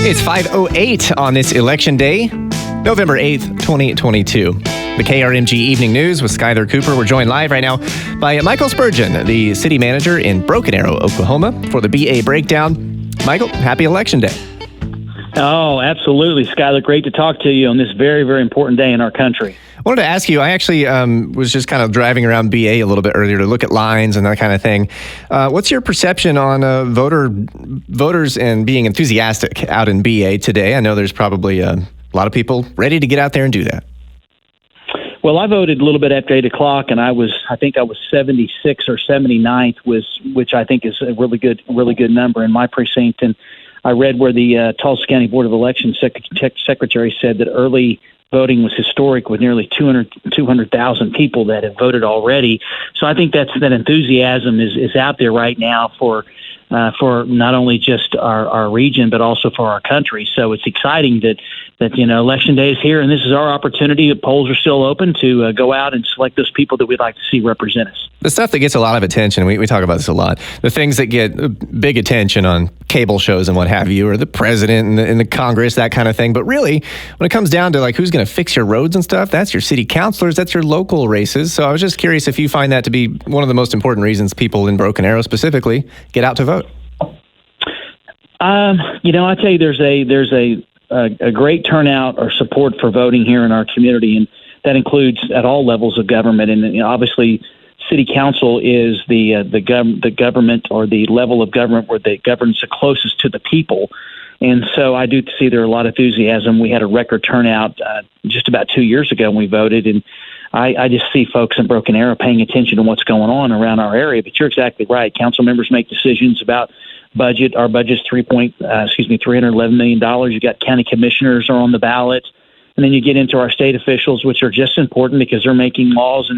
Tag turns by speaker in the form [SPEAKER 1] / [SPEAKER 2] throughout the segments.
[SPEAKER 1] It's 5:08 on this election day, November 8th, 2022. The KRMG Evening News with Skyler Cooper. We're joined live right now by Michael Spurgeon, the city manager in Broken Arrow, Oklahoma, for the BA Breakdown. Michael, happy election day.
[SPEAKER 2] Oh, absolutely, Skyler. Great to talk to you on this very, very important day in our country.
[SPEAKER 1] I wanted to ask you, I actually was just kind of driving around BA a little bit earlier to look at lines and that kind of thing. What's your perception on voters and being enthusiastic out in BA today? I know there's probably a lot of people ready to get out there and do that.
[SPEAKER 2] Well, I voted a little bit after 8 o'clock, and I think I was 76 or 79th, which I think is a really good number in my precinct. And I read where the Tulsa County Board of Elections secretary said that early voting was historic with nearly 200,000 people that have voted already. So I think that enthusiasm is out there right now for not only just our region, but also for our country. So it's exciting that election day is here, and this is our opportunity. The polls are still open to go out and select those people that we'd like to see represent us.
[SPEAKER 1] The stuff that gets a lot of attention, we talk about this a lot, the things that get big attention on cable shows and what have you, or the president and the Congress, that kind of thing. But really, when it comes down to like who's going to fix your roads and stuff, that's your city councilors, that's your local races. So I was just curious if you find that to be one of the most important reasons people in Broken Arrow specifically get out to vote.
[SPEAKER 2] I tell you, there's a great turnout or support for voting here in our community, and that includes at all levels of government. And obviously, city council is the government or the level of government where they governs the closest to the people. And so I do see there a lot of enthusiasm. We had a record turnout just about 2 years ago when we voted, and I just see folks in Broken Arrow paying attention to what's going on around our area. But you're exactly right. Council members make decisions about budget. Our budget's $311 million. You got county commissioners are on the ballot, and then you get into our state officials, which are just important because they're making laws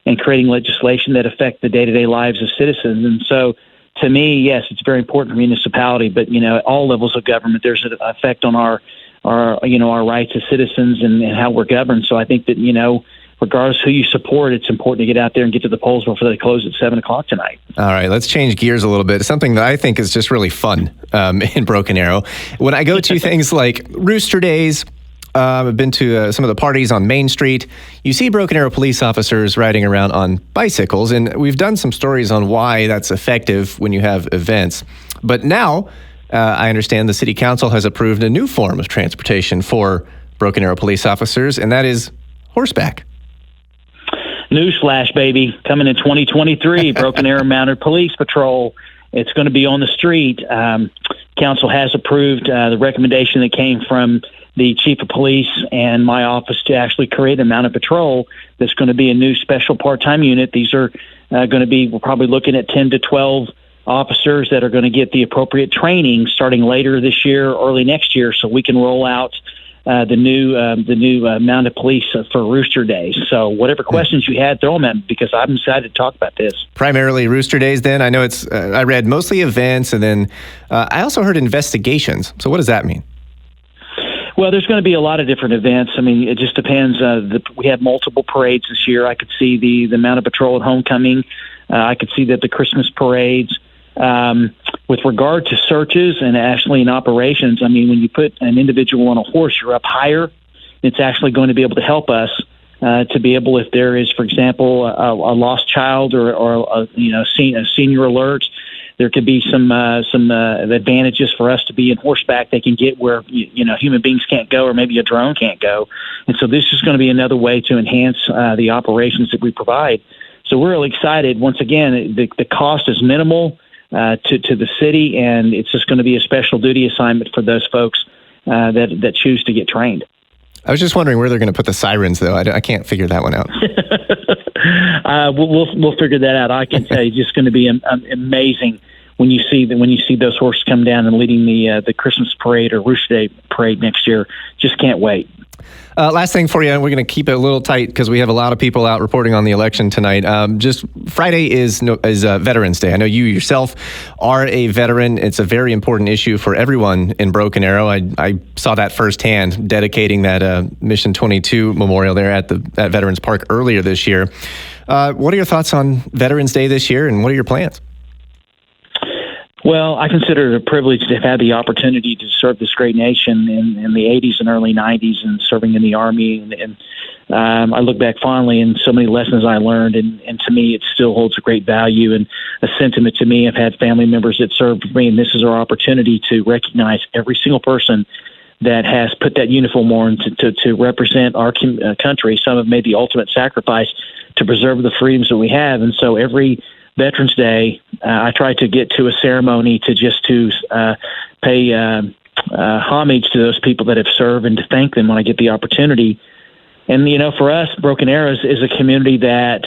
[SPEAKER 2] and creating legislation that affect the day-to-day lives of citizens. And so, to me, yes, it's very important for municipality, but at all levels of government, there's an effect on our rights as citizens and how we're governed. So I think that regardless who you support, it's important to get out there and get to the polls before they close at 7 o'clock tonight. All
[SPEAKER 1] right, let's change gears a little bit. Something that I think is just really fun in Broken Arrow. When I go to things like Rooster Days, I've been to some of the parties on Main Street. You see Broken Arrow police officers riding around on bicycles, and we've done some stories on why that's effective when you have events. But now, I understand the City Council has approved a new form of transportation for Broken Arrow police officers, and that is horseback.
[SPEAKER 2] Newsflash, baby. Coming in 2023, Broken Arrow Mounted Police Patrol. It's going to be on the street. Council has approved the recommendation that came from the chief of police and my office to actually create a mounted patrol that's going to be a new special part-time unit. These are going to be, we're probably looking at 10 to 12 officers that are going to get the appropriate training starting later this year, early next year, so we can roll out the new mounted police for Rooster Days. So whatever questions you had, throw them at me because I'm excited to talk about this.
[SPEAKER 1] Primarily Rooster Days then? I know it's, I read mostly events, and then I also heard investigations. So what does that mean?
[SPEAKER 2] Well, there's going to be a lot of different events. I mean, it just depends. We have multiple parades this year. I could see the mounted patrol at homecoming. I could see that the Christmas parades. With regard to searches and actually in operations, I mean, when you put an individual on a horse, you're up higher. It's actually going to be able to help us to be able, if there is, for example, a lost child or a senior alert, there could be some advantages for us to be in horseback. They can get where human beings can't go, or maybe a drone can't go. And so this is going to be another way to enhance the operations that we provide. So we're really excited. Once again, the cost is minimal to the city, and it's just going to be a special duty assignment for those folks that choose to get trained.
[SPEAKER 1] I was just wondering where they're going to put the sirens, though. I can't figure that one out.
[SPEAKER 2] We'll figure that out. I can tell you, it's just going to be amazing when you see those horses come down and leading the Christmas parade or Rooster Day parade next year. Just can't wait.
[SPEAKER 1] Last thing for you, we're going to keep it a little tight because we have a lot of people out reporting on the election tonight. Just Friday is Veterans Day. I know you yourself are a veteran. It's a very important issue for everyone in Broken Arrow. I saw that firsthand, dedicating that Mission 22 memorial there at Veterans Park earlier this year. What are your thoughts on Veterans Day this year, and what are your plans?
[SPEAKER 2] Well, I consider it a privilege to have had the opportunity to serve this great nation in the 80s and early 90s and serving in the Army. And I look back fondly and so many lessons I learned. And to me, it still holds a great value and a sentiment to me. I've had family members that served with me, and this is our opportunity to recognize every single person that has put that uniform on to represent our country. Some have made the ultimate sacrifice to preserve the freedoms that we have. And so every Veterans Day, I try to get to a ceremony to pay homage to those people that have served and to thank them when I get the opportunity. And, for us, Broken Arrows is a community that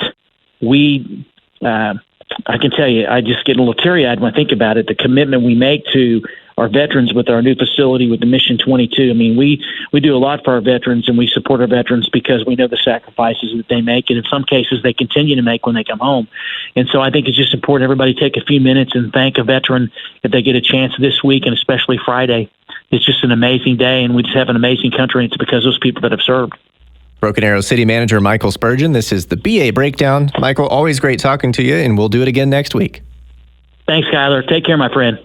[SPEAKER 2] we, I can tell you, I just get a little teary-eyed when I think about it, the commitment we make to our veterans with our new facility with the Mission 22. I mean, we do a lot for our veterans, and we support our veterans because we know the sacrifices that they make, and in some cases they continue to make when they come home. And so I think it's just important everybody take a few minutes and thank a veteran if they get a chance this week, and especially Friday. It's just an amazing day, and we just have an amazing country, and it's because of those people that have served.
[SPEAKER 1] Broken Arrow City Manager Michael Spurgeon, this is the BA Breakdown. Michael, always great talking to you, and we'll do it again next week.
[SPEAKER 2] Thanks, Skyler. Take care, my friend.